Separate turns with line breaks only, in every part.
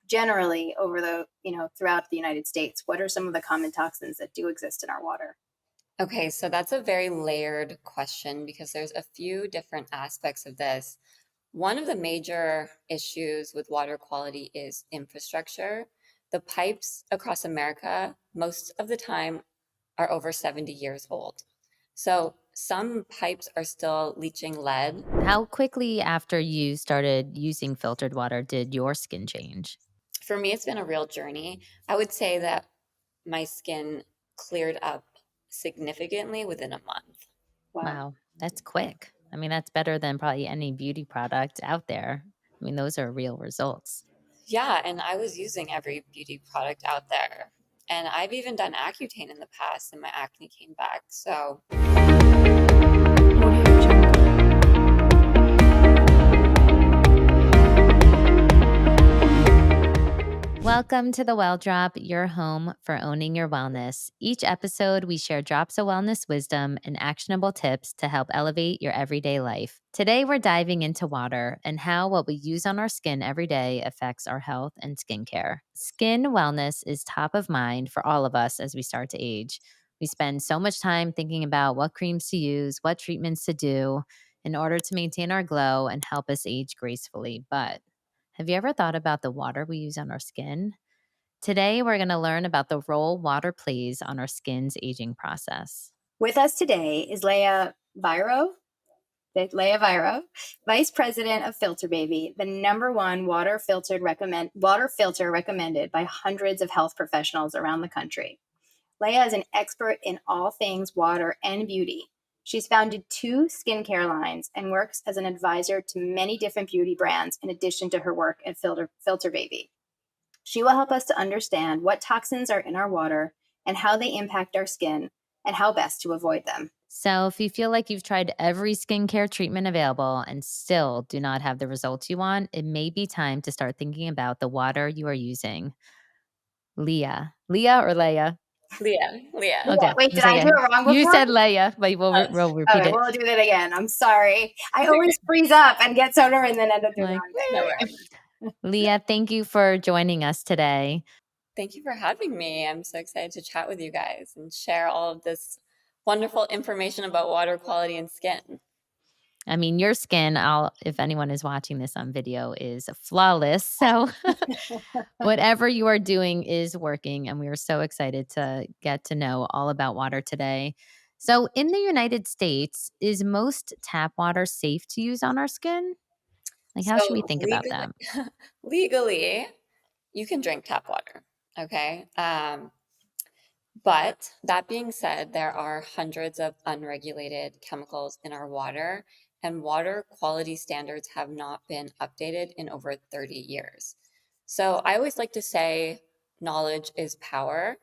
generally over throughout the United States, what are some of the common toxins that do exist in our water?
Okay, so that's a very layered question because there's a few different aspects of this. One of the major issues with water quality is infrastructure. The pipes across America, most of the time, are over 70 years old. So some pipes are still leaching lead.
How quickly after you started using filtered water did your skin change?
For me, it's been a real journey. I would say that my skin cleared up significantly within a month.
Wow.
Wow, that's quick. I mean, that's better than probably any beauty product out there. I mean, those are real results.
Yeah, and I was using every beauty product out there. And I've even done Accutane in the past and my acne came back. So
Welcome to the Well Drop, your home for owning your wellness. Each episode, we share drops of wellness wisdom and actionable tips to help elevate your everyday life. Today, we're diving into water and how what we use on our skin every day affects our health and skincare. Skin wellness is top of mind for all of us as we start to age. We spend so much time thinking about what creams to use, what treatments to do in order to maintain our glow and help us age gracefully. But have you ever thought about the water we use on our skin? Today, we're going to learn about the role water plays on our skin's aging process.
With us today is Leah Vairo. Leah Vairo, Vice President of Filter Baby, the number one water filter recommended by hundreds of health professionals around the country. Leah is an expert in all things water and beauty. She's founded 2 skincare lines and works as an advisor to many different beauty brands in addition to her work at Filter Baby. She will help us to understand what toxins are in our water and how they impact our skin and how best to avoid them.
So, if you feel like you've tried every skincare treatment available and still do not have the results you want, it may be time to start thinking about the water you are using. Leah or Leia?
Leah.
Okay.
Wait, did I do it wrong
You
before?
said Leia, but we'll repeat
Okay,
it.
we'll do that again. I'm sorry. I always freeze up and get so nervous and then end up doing
Like,
it
No
wrong.
worries.
Leah, thank you for joining us today.
Thank you for having me. I'm so excited to chat with you guys and share all of this wonderful information about water quality and skin.
I mean, your skin, if anyone is watching this on video, is flawless. So whatever you are doing is working. And we are so excited to get to know all about water today. So in the United States, is most tap water safe to use on our skin? Like, how should we
So
think about that?
legally, you can drink tap water. Okay. But that being said, there are hundreds of unregulated chemicals in our water, and water quality standards have not been updated in over 30 years. So I always like to say knowledge is power.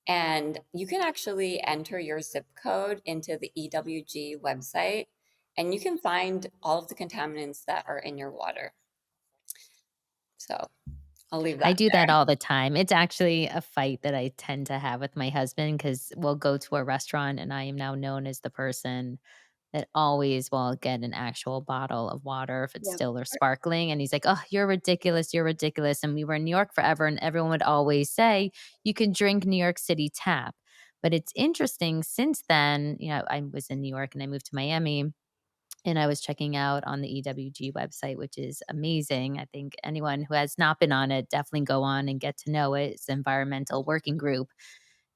And you can actually enter your zip code into the EWG website, and you can find all of the contaminants that are in your water. So I'll leave
I
that
do that
there.
all the time. It's actually a fight that I tend to have with my husband because we'll go to a restaurant and I am now known as the person that always will get an actual bottle of water if it's
Yep.
still or sparkling. And he's like, "Oh, you're ridiculous. You're ridiculous." And we were in New York forever, and everyone would always say, "You can drink New York City tap." But it's interesting since then, I was in New York and I moved to Miami. And I was checking out on the EWG website, which is amazing. I think anyone who has not been on it, definitely go on and get to know it. It's an environmental working group.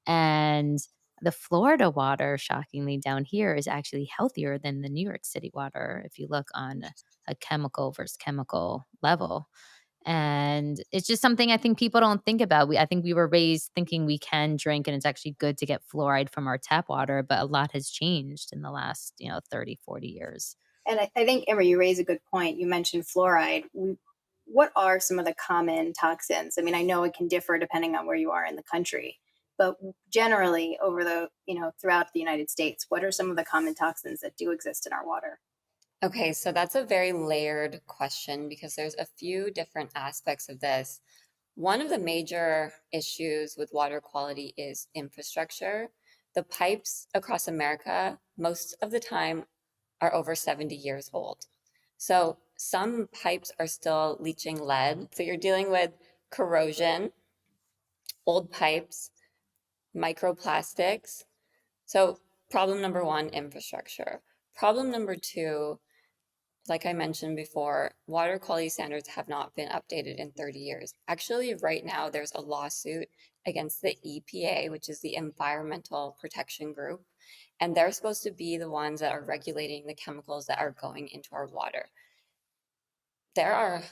And the Florida water, shockingly, down here is actually healthier than the New York City water if you look on a chemical versus chemical level. And it's just something I think people don't think about. I think we were raised thinking we can drink and it's actually good to get fluoride from our tap water, but a lot has changed in the last, 30, 40 years.
And I think, Emery, you raise a good point. You mentioned fluoride. What are some of the common toxins? I mean, I know it can differ depending on where you are in the country, but generally throughout the United States, what are some of the common toxins that do exist in our water?
Okay, so that's a very layered question because there's a few different aspects of this. One of the major issues with water quality is infrastructure. The pipes across America, most of the time, are over 70 years old. So some pipes are still leaching lead. So you're dealing with corrosion, old pipes, microplastics. So, problem number one, infrastructure. Problem number two, like I mentioned before, water quality standards have not been updated in 30 years. Actually, right now, there's a lawsuit against the EPA, which is the Environmental Protection Group, and they're supposed to be the ones that are regulating the chemicals that are going into our water. There are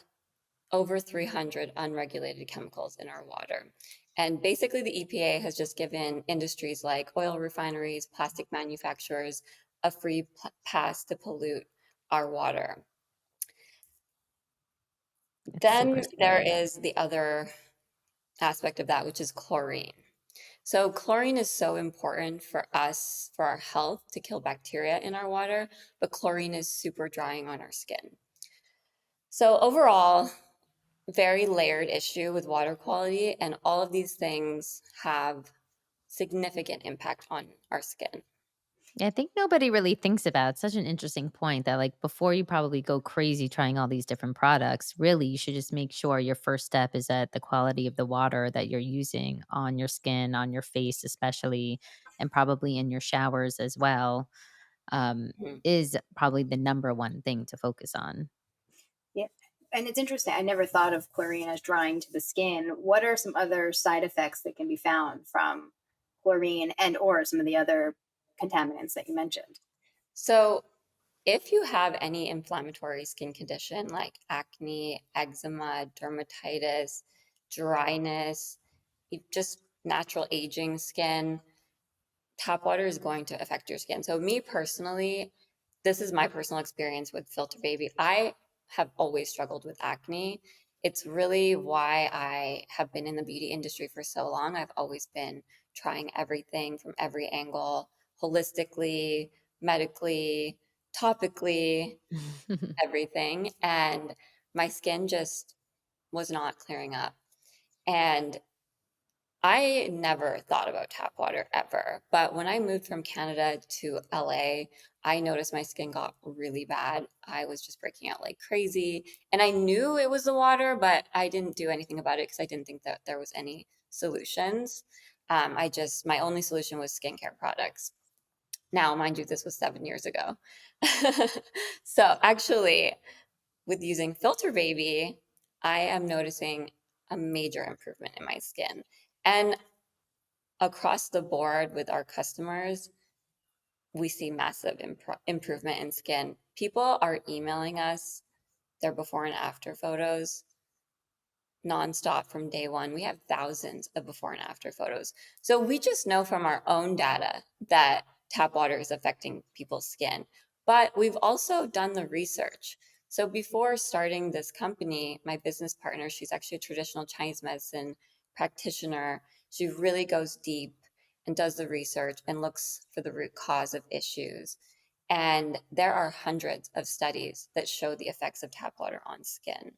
over 300 unregulated chemicals in our water. And basically, the EPA has just given industries like oil refineries, plastic manufacturers, a free pass to pollute our water.
It's super
Then there
scary.
is the other aspect of that, which is chlorine. So, chlorine is so important for us, for our health, to kill bacteria in our water, but chlorine is super drying on our skin. So, overall, very layered issue with water quality, and all of these things have significant impact on our skin.
Yeah, I think nobody really thinks about such an interesting point that like before you probably go crazy trying all these different products, really you should just make sure your first step is that the quality of the water that you're using on your skin, on your face especially, and probably in your showers as well, um,
Mhm.
is probably the number one thing to focus on.
Yeah. And it's interesting. I never thought of chlorine as drying to the skin. What are some other side effects that can be found from chlorine and or some of the other contaminants that you mentioned?
So, if you have any inflammatory skin condition like acne, eczema, dermatitis, dryness, just natural aging skin, tap water is going to affect your skin. So, me personally, this is my personal experience with Filter Baby. I have always struggled with acne. It's really why I have been in the beauty industry for so long. I've always been trying everything from every angle, holistically, medically, topically, everything. And my skin just was not clearing up. And I never thought about tap water ever, but when I moved from Canada to LA, I noticed my skin got really bad. I was just breaking out like crazy, and I knew it was the water, but I didn't do anything about it because I didn't think that there was any solutions. My only solution was skincare products. Now, mind you, this was 7 years ago. So actually, with using Filter Baby, I am noticing a major improvement in my skin. And across the board with our customers, we see massive improvement in skin. People are emailing us their before and after photos nonstop from day one. We have thousands of before and after photos. So we just know from our own data that tap water is affecting people's skin. But we've also done the research. So before starting this company, my business partner, she's actually a traditional Chinese medicine practitioner. She really goes deep and does the research and looks for the root cause of issues. And there are hundreds of studies that show the effects of tap water on skin.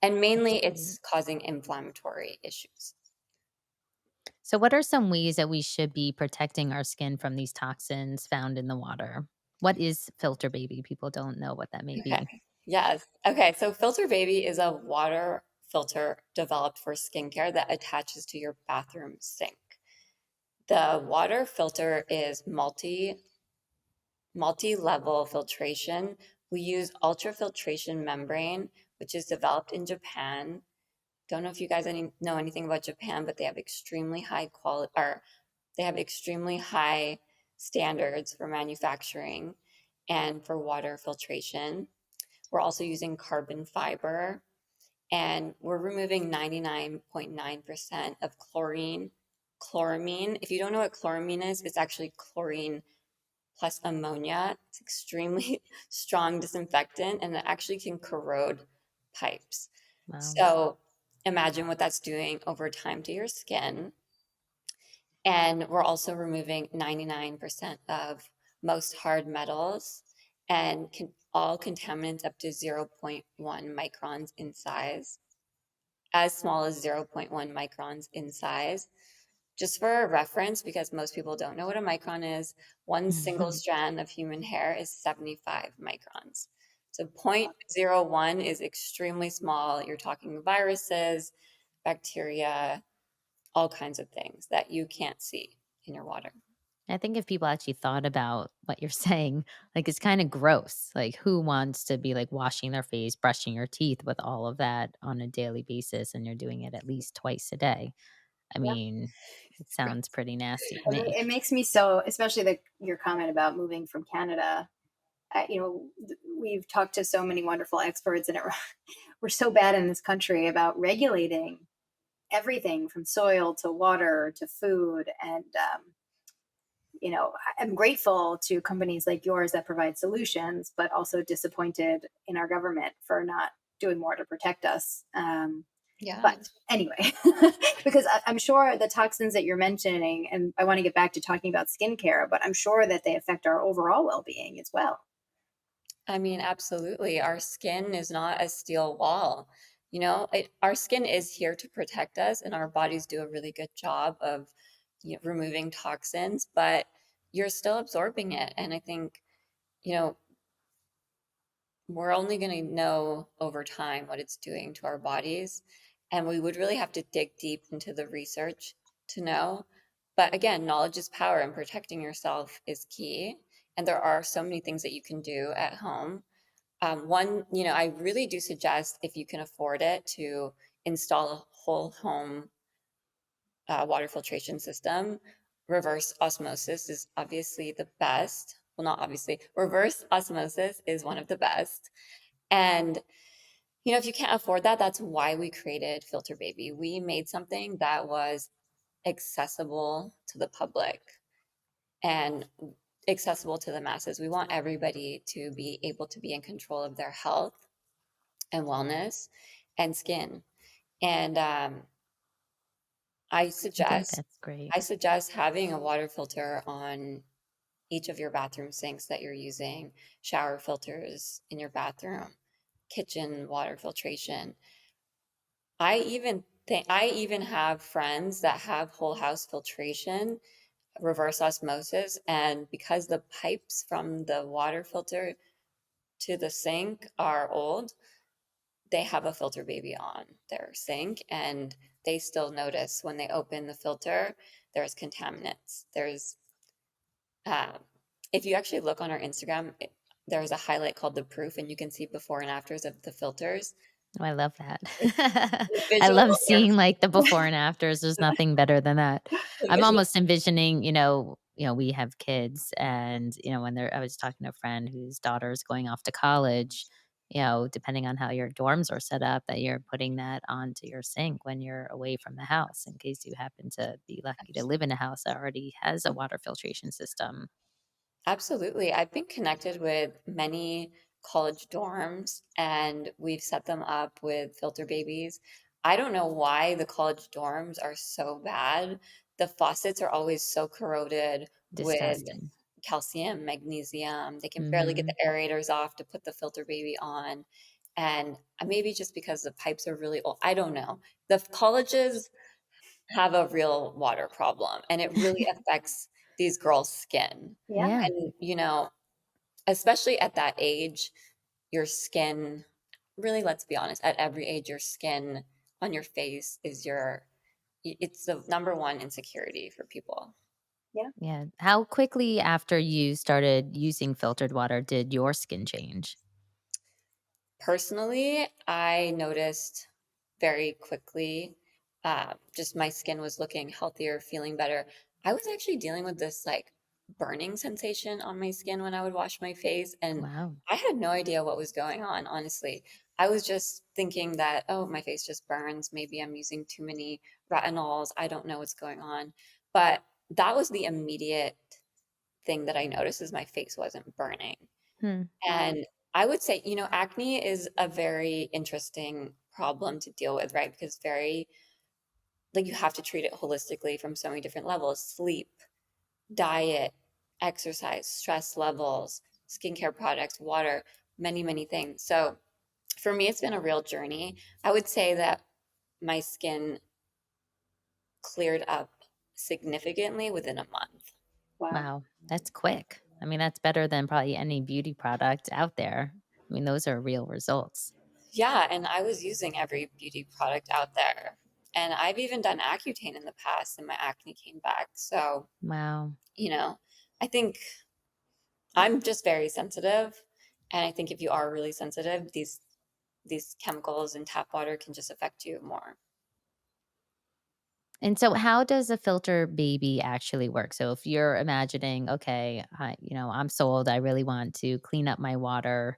And
That's
mainly
great.
it's causing inflammatory issues.
So, what are some ways that we should be protecting our skin from these toxins found in the water? What is filter baby? People don't know what that may
Okay.
be.
Yes. Okay. So Filter Baby is a water filter developed for skincare that attaches to your bathroom sink. The water filter is multi-level filtration. We use ultrafiltration membrane, which is developed in Japan. Don't know if you guys know anything about Japan, but they have extremely high quality, or they have extremely high standards for manufacturing and for water filtration. We're also using carbon fiber, and we're removing 99.9% of chlorine. Chloramine, if you don't know what chloramine is, it's actually chlorine plus ammonia. It's extremely strong disinfectant, and it actually can corrode pipes.
Wow.
So imagine what that's doing over time to your skin. And we're also removing 99% of most hard metals and all contaminants up to zero point 0.1 microns in size, as small as zero point 0.1 microns in size. Just for reference, because most people don't know what a micron is, one single strand of human hair is 75 microns. So 0.01 is extremely small. You're talking viruses, bacteria, all kinds of things that you can't see in your water.
I think if people actually thought about what you're saying, like it's kind of gross. Like who wants to be like washing their face, brushing your teeth with all of that on a daily basis and you're doing it at least twice a day? I
Yeah.
mean, it sounds pretty nasty to
And
me.
it makes me so, especially your comment about moving from Canada. We've talked to so many wonderful experts, and we're so bad in this country about regulating everything from soil to water to food. And I'm grateful to companies like yours that provide solutions, but also disappointed in our government for not doing more to protect us.
Yeah.
But anyway, because I'm sure the toxins that you're mentioning, and I want to get back to talking about skincare, but I'm sure that they affect our overall well being as well.
I mean, absolutely. Our skin is not a steel wall. Our skin is here to protect us, and our bodies do a really good job of removing toxins, but you're still absorbing it. And I think, you know, we're only going to know over time what it's doing to our bodies. And we would really have to dig deep into the research to know. But again, knowledge is power, and protecting yourself is key. And there are so many things that you can do at home. One, I really do suggest, if you can afford it, to install a whole home water filtration system. Reverse osmosis is obviously the best. Well, not obviously, reverse osmosis is one of the best. And, if you can't afford that, that's why we created Filter Baby. We made something that was accessible to the public and accessible to the masses. We want everybody to be able to be in control of their health and wellness and skin. And I
I think
suggest
that's great.
I suggest having a water filter on each of your bathroom sinks that you're using, shower filters in your bathroom, kitchen water filtration. I even have friends that have whole house filtration, reverse osmosis, and because the pipes from the water filter to the sink are old, they have a filter baby on their sink, and they still notice when they open the filter there's contaminants. There's um, if you actually look on our Instagram, there's a highlight called the proof, and you can see before and afters of the filters.
Oh, I love that.
The
I
visual
love seeing, like, the
is
before and afters, there's nothing better than that.
the
I'm
visual.
almost envisioning, we have kids and, when they're I was talking to a friend whose daughter is going off to college, depending on how your dorms are set up, that you're putting that onto your sink when you're away from the house in case you happen to be lucky to live in a house that already has a water filtration system.
Absolutely. I've been connected with many college dorms, and we've set them up with filter babies. I don't know why the college dorms are so bad. The faucets are always so corroded with
Disgusting.
calcium, magnesium. They can barely get the
Mhm.
aerators off to put the filter baby on. And maybe just because the pipes are really old, I don't know. The colleges have a real water problem, and it really affects these girls' skin.
Yeah.
Yeah.
And, especially at that age, your skin, really, let's be honest, at every age, your skin on your face it's the number one insecurity for people.
Yeah.
Yeah. How quickly after you started using filtered water did your skin change?
Personally, I noticed very quickly, just my skin was looking healthier, feeling better. I was actually dealing with this like burning sensation on my skin when I would wash my face, and
Wow.
I had no idea what was going on, honestly. I was just thinking that, oh, my face just burns. Maybe I'm using too many retinols. I don't know what's going on. But that was the immediate thing that I noticed is my face wasn't burning.
Hmm.
And I would say, acne is a very interesting problem to deal with, right? Because very, like, you have to treat it holistically from so many different levels: sleep, diet, exercise, stress levels, skincare products, water, many, many things. So for me, it's been a real journey. I would say that my skin cleared up significantly within a month.
Wow.
Wow. That's quick. I mean, that's better than probably any beauty product out there. I mean, those are real results.
Yeah, and I was using every beauty product out there. And I've even done Accutane in the past and my acne came back. So,
Wow.
I think I'm just very sensitive. And I think if you are really sensitive, these chemicals in tap water can just affect you more.
And so how does a filter baby actually work? So if you're imagining, okay, I'm sold, I really want to clean up my water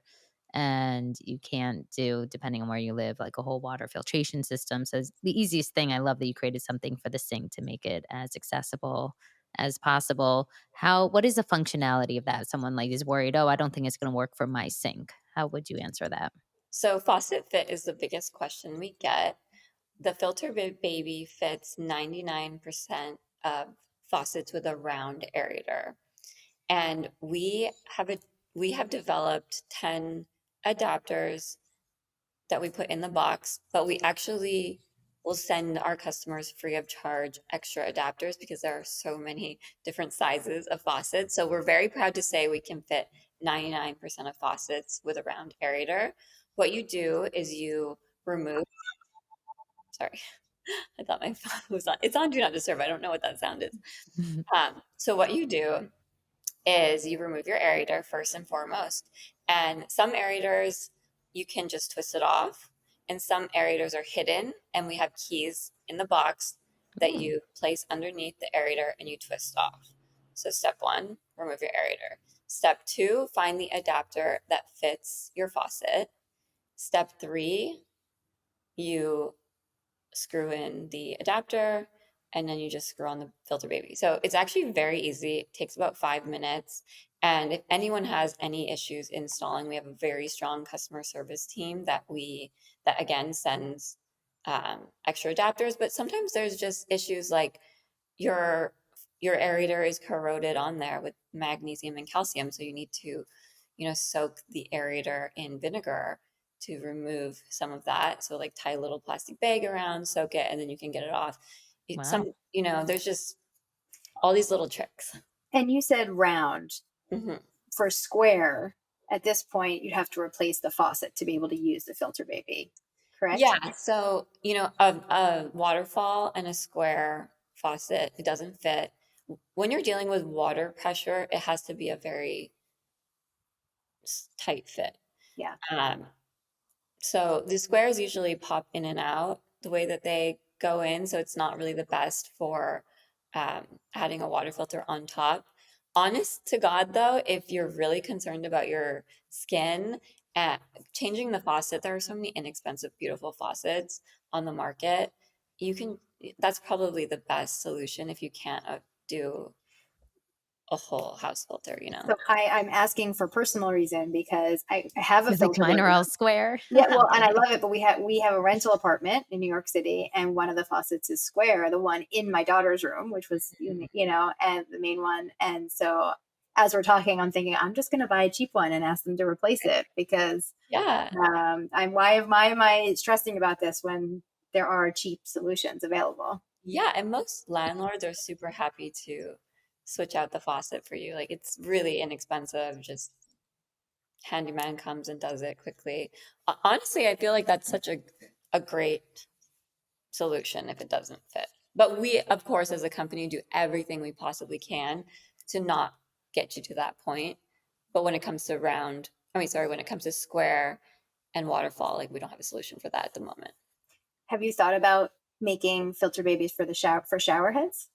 and you can't do, depending on where you live, like a whole water filtration system. So it's the easiest thing, I love that you created something for the sink to make it as accessible as possible. What is the functionality of that? Someone like is worried, oh, I don't think it's going to work for my sink. How would you answer that?
So, faucet fit is the biggest question we get. The baby fits 99% of faucets with a round aerator. And we have developed 10 adapters that we put in the box, but we actually will send our customers free of charge extra adapters because there are so many different sizes of faucets. So we're very proud to say we can fit 99% of faucets with a round aerator. What you do is you remove, sorry, I thought my phone was on. It's on Do Not Disturb. I don't know what that sound is. So what you do is you remove your aerator first and foremost. And some aerators, you can just twist it off. And some aerators are hidden, and we have keys in the box that
Oh,
you place underneath the aerator and you twist off. So, step one, remove your aerator. Step two, find the adapter that fits your faucet. Step three, you screw in the adapter and then you just screw on the filter baby. So it's actually very easy. It takes about 5 minutes. And if anyone has any issues installing, we have a very strong customer service team that again sends extra adapters. But sometimes there's just issues like your your aerator is corroded on there with magnesium and calcium, so you need to soak the aerator in vinegar to remove some of that. So like tie a little plastic bag around, soak it, and then you can get it off.
wow.
There's just all these little tricks.
And you said round.
Hmm.
For square, at this point, you'd have to replace the faucet to be able to use the filter baby, correct?
Yeah, so a waterfall and a square faucet, it doesn't fit. When you're dealing with water pressure, it has to be a very tight fit.
Yeah.
Um, So the squares usually pop in and out the way that they go in, so it's not really the best for adding a water filter on top. Honest to God, though, if you're really concerned about your skin, uh, changing the faucet, there are so many inexpensive, beautiful faucets on the market. You can, that's probably the best solution if you can't do a whole house filter.
So I'm asking for personal reason because I have a
You're like,
filter
mine are
baby.
all square.
Yeah, well, and I love it, but we have a rental apartment in New York City, and one of the faucets is square, the one in my daughter's room, which was and the main one. And so as we're talking, I'm thinking I'm just going to buy a cheap one and ask them to replace it because
Yeah.
why am I stressing about this when there are cheap solutions available?
Yeah, and most landlords are super happy to switch out the faucet for you. Like it's really inexpensive, just handyman comes and does it quickly. Honestly, I feel like that's such a great solution if it doesn't fit. But we, of course, as a company, do everything we possibly can to not get you to that point. But when it comes to when it comes to square and waterfall, like we don't have a solution for that at the moment.
Have you thought about making filter babies for the shower heads?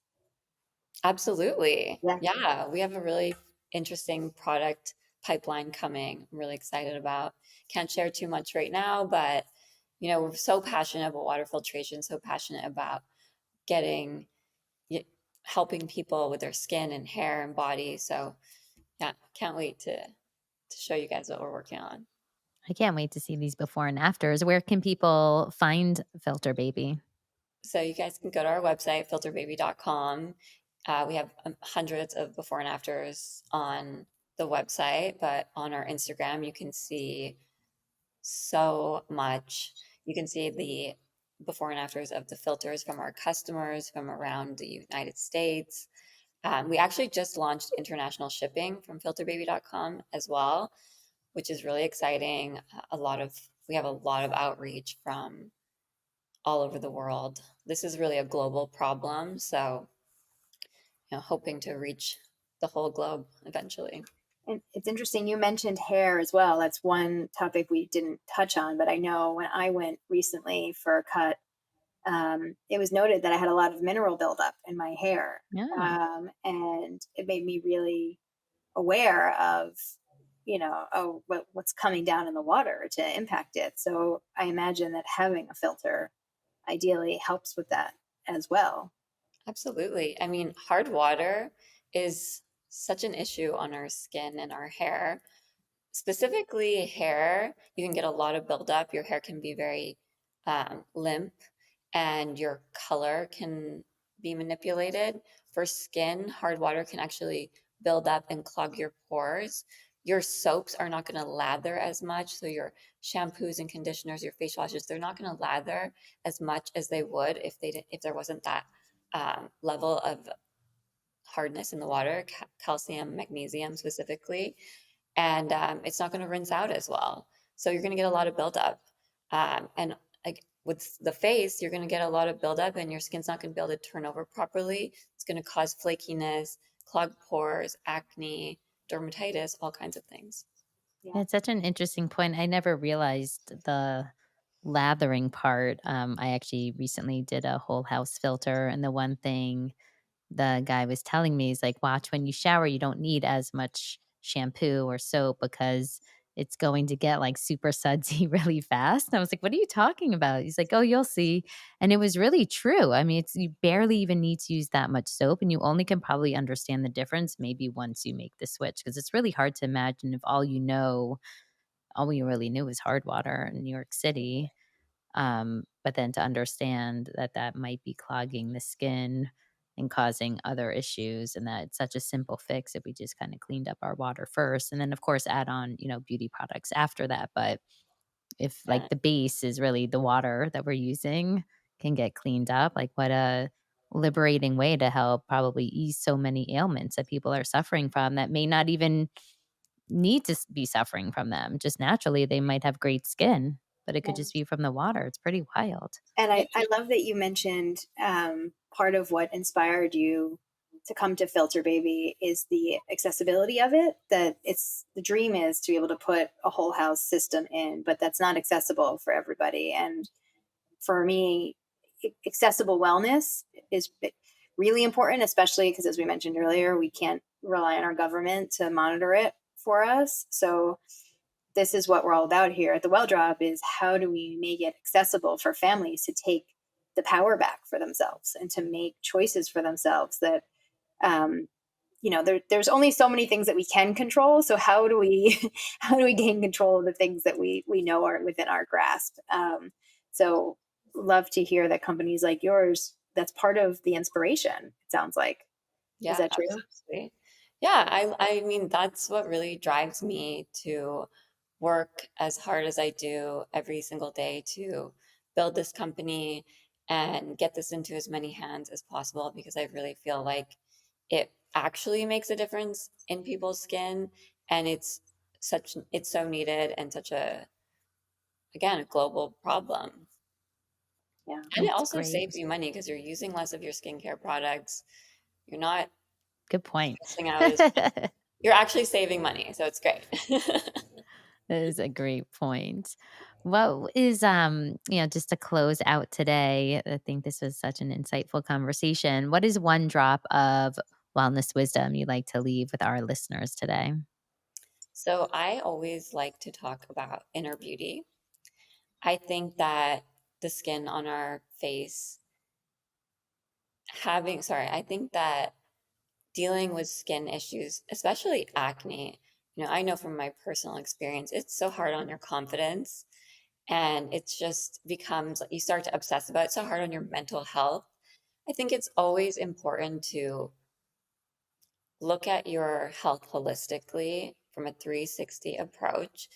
Absolutely.
Yeah.
Yeah, we have a really interesting product pipeline coming. I'm really excited about. Can't share too much right now, but we're so passionate about water filtration, so passionate about getting y- helping people with their skin and hair and body. So yeah, can't wait to show you guys what we're working on.
I can't wait to see these before and afters. Where can people find Filter Baby?
So you guys can go to our website, filterbaby.com. We have hundreds of before and afters on the website, but on our Instagram, you can see so much. You can see the before and afters of the filters from our customers from around the United States. We actually just launched international shipping from filterbaby.com as well, which is really exciting. We have a lot of outreach from all over the world. This is really a global problem. So, hoping to reach the whole globe eventually.
And it's interesting. You mentioned hair as well. That's one topic we didn't touch on, but I know when I went recently for a cut, it was noted that I had a lot of mineral buildup in my hair.
Yeah.
And it made me really aware of, oh, what's coming down in the water to impact it. So I imagine that having a filter ideally helps with that as well.
Absolutely. I mean, hard water is such an issue on our skin and our hair. Specifically, hair, you can get a lot of buildup. Your hair can be very limp, and your color can be manipulated. For skin, hard water can actually build up and clog your pores. Your soaps are not going to lather as much. So, your shampoos and conditioners, your face washes, they're not going to lather as much as they would if there wasn't that level of hardness in the water, calcium, magnesium specifically, and it's not going to rinse out as well. So you're going to get a lot of buildup. And like with the face, you're going to get a lot of buildup, and your skin's not going to be able to turn over properly. It's going to cause flakiness, clogged pores, acne, dermatitis, all kinds of things.
Yeah.
It's such an interesting point. I never realized the lathering part. I actually recently did a whole house filter, and the one thing the guy was telling me is like, watch when you shower, you don't need as much shampoo or soap because it's going to get like super sudsy really fast. And I was like, what are you talking about? He's like, oh, you'll see. And it was really true. I mean, you barely even need to use that much soap, and you only can probably understand the difference maybe once you make the switch, because it's really hard to imagine if all you really knew was hard water in New York City. But then to understand that that might be clogging the skin and causing other issues, and that it's such a simple fix if we just kind of cleaned up our water first. And then, of course, add on, beauty products after that. But if
Yeah.
like the base is really the water that we're using can get cleaned up, like what a liberating way to help probably ease so many ailments that people are suffering from that may not even need to be suffering from them. Just naturally, they might have great skin, but it could
Yeah.
just be from the water. It's pretty wild.
And
Yeah.
I love that you mentioned part of what inspired you to come to Filter Baby is the accessibility of it. That it's the dream is to be able to put a whole house system in, but that's not accessible for everybody. And for me, accessible wellness is really important, especially because, as we mentioned earlier, we can't rely on our government to monitor it for us. So this is what we're all about here at the Well Drop: is how do we make it accessible for families to take the power back for themselves and to make choices for themselves that um, there's only so many things that we can control. So how do we how do we gain control of the things that we know are within our grasp? So love to hear that companies like yours, that's part of the inspiration, it sounds like. Is
Yeah,
that true?
absolutely. Yeah, I mean, that's what really drives me to work as hard as I do every single day to build this company and get this into as many hands as possible, because I really feel like it actually makes a difference in people's skin, and it's so needed, and such a, again, a global problem.
Yeah.
And it
That's
also
great.
saves you money because you're using less of your skincare products. You're not
Good point.
missing out as
That
you're actually saving money, so it's great.
is a great point. What is just to close out today, I think this was such an insightful conversation. What is one drop of wellness wisdom you'd like to leave with our listeners today?
So I always like to talk about inner beauty. I think that the skin on our face I think that dealing with skin issues, especially acne, I know from my personal experience, it's so hard on your confidence, and it's just becomes you start to obsess about it, so hard on your mental health. I think it's always important to look at your health holistically from a 360 approach,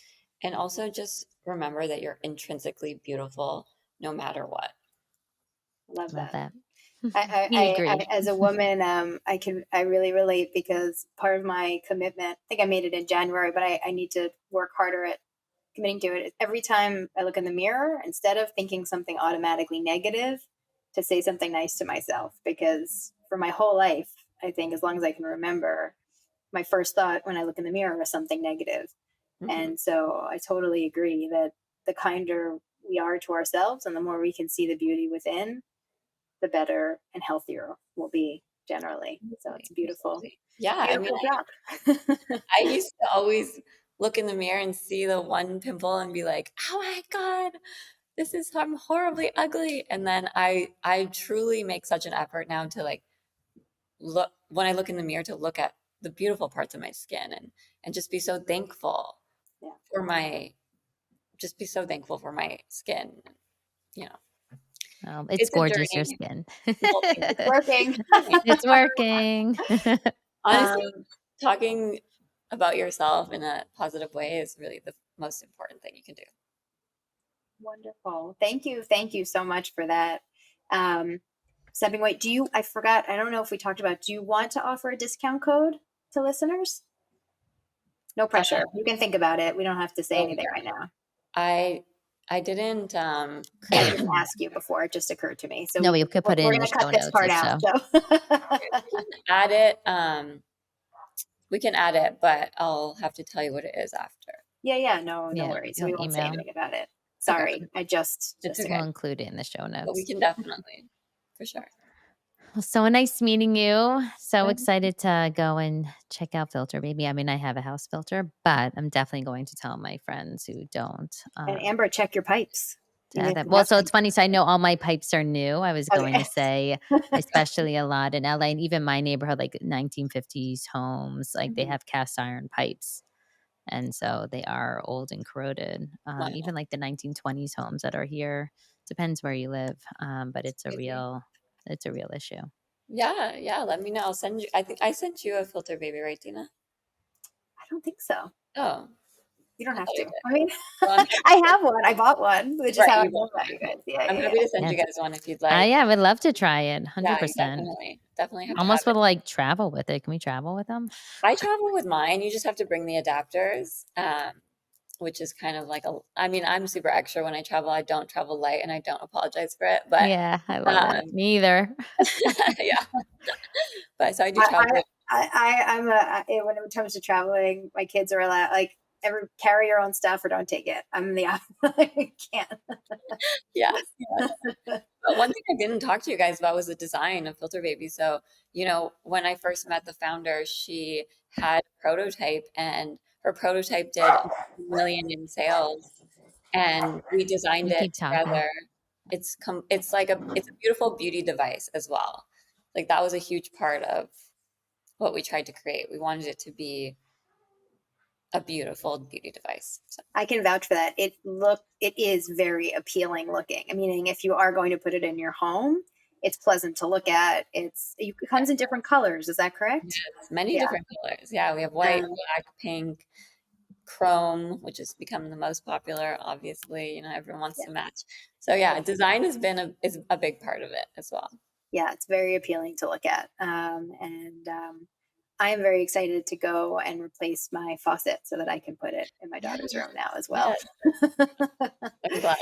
and also just remember that you're intrinsically beautiful no matter what.
Love
Love
that.
that. We
I
agree.
as a woman, I really relate because part of my commitment, I think I made it in January, but I need to work harder at committing to it. Every time I look in the mirror, instead of thinking something automatically negative, to say something nice to myself. Because for my whole life, I think as long as I can remember, my first thought when I look in the mirror was something negative.
Mhm.
And so I totally agree that the kinder we are to ourselves and the more we can see the beauty within, the better and healthier we'll be generally. So it's
Absolutely,
a beautiful,
absolutely. Yeah, I mean,
beautiful job.
I used to always look in the mirror and see the one pimple and be like, "Oh my God, this is I'm horribly ugly." And then I truly make such an effort now to like look when I look in the mirror to look at the beautiful parts of my skin and just be so thankful
Yeah.
for my just be so thankful for my skin. You know,
It's
it's a
gorgeous, your
journey.
skin.
Well, thank
It's
you.
working.
It's working.
Honestly,
um,
talking about yourself in a positive way is really the most important thing you can do.
Wonderful. Thank you. Thank you so much for that. Um, Stepping away. I forgot, I don't know if we talked about, do you want to offer a discount code to listeners? No
Uh,
pressure. You can think about it. We don't have to say
oh
anything
yeah,
right now.
I I didn't
I
create.
didn't ask you before. It just occurred to me.
No,
So
we could put it
we're
in the
going to cut
show
this
notes
part
if
out.
so.
So
We can add it. We can add it, but I'll have to tell you what it is after.
yeah, yeah, no
Yeah,
worries. So
you'll
we won't say
email.
anything about it.
Okay,
Sorry. I
it's
just
We'll
okay,
include it in the show
but we
notes.
can definitely, for sure.
Well, so nice meeting you. So
Yeah.
excited to go and check out Filter Baby. I mean, I have a house filter, but I'm definitely going to tell my friends who don't.
And Amber, check your pipes.
To
You
add
may
that.
have
Well, so it's
some.
funny. So I know all my pipes are new. I was going
Okay.
to say, especially a lot in LA and even my neighborhood, like 1950s homes, like they
Mhm.
have cast iron pipes. And so they are old and corroded.
Wow,
Even like the 1920s homes that are here, depends where you live. But
crazy.
it's a real issue.
Yeah, yeah. Let me know. I'll send you. I think I sent you a filter, baby, right, Dina?
I don't think so.
Oh,
You don't
I thought
have
I
to.
did.
I mean,
Well, I'm happy.
I have one. I bought one, which is
Right,
how I
you
know
bought
about
one.
you guys. Yeah,
I'm
yeah,
happy
yeah.
to send
Yeah.
you guys one if you'd like.
Yeah, I would love to try it.
Yeah, you
100%.
definitely have to have
Almost
it.
would like travel with it. Can we travel with them?
I travel with mine. You just have to bring the adapters, which is kind of like a. I mean, I'm super extra when I travel. I don't travel light, and I don't apologize for it. But
Yeah, I love it.
um,
Me either.
yeah, but so I do
I,
travel with.
I'm when it comes to traveling, my kids are allowed, like, ever carry your own stuff or don't take it. I'm the opposite. I can't.
Yes, yes. But one thing I didn't talk to you guys about was the design of Filter Baby. So, when I first met the founder, she had a prototype and her prototype did a million in sales and we designed
You
it
keep talking.
together. It's a beautiful beauty device as well. Like that was a huge part of what we tried to create. We wanted it to be a beautiful beauty device. So,
I can vouch for that. It is very appealing looking. I mean, if you are going to put it in your home, it's pleasant to look at. It comes in different colors. Is that correct?
yes, many
Yeah.
different colors. Yeah, we have white,
Um,
black, pink, chrome, which has become the most popular. Obviously, everyone wants
yeah.
to match. So yeah, design is a big part of it as well.
Yeah, it's very appealing to look at. And I am very excited to go and replace my faucet so that I can put it in my
Yeah,
daughter's room now as well.
yeah. I'm glad.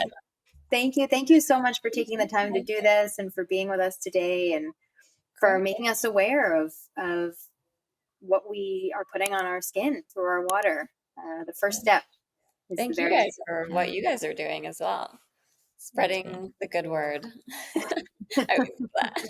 Thank you. Thank you so much for
Thank
taking the
you
time to do this and for being with us today and
Of
for
course.
making us aware of what we are putting on our skin through our water. The first step is the
Thank you
very
guys for
Yeah,
what you guys are doing as well.
you too.
Spreading the good word. I always do that.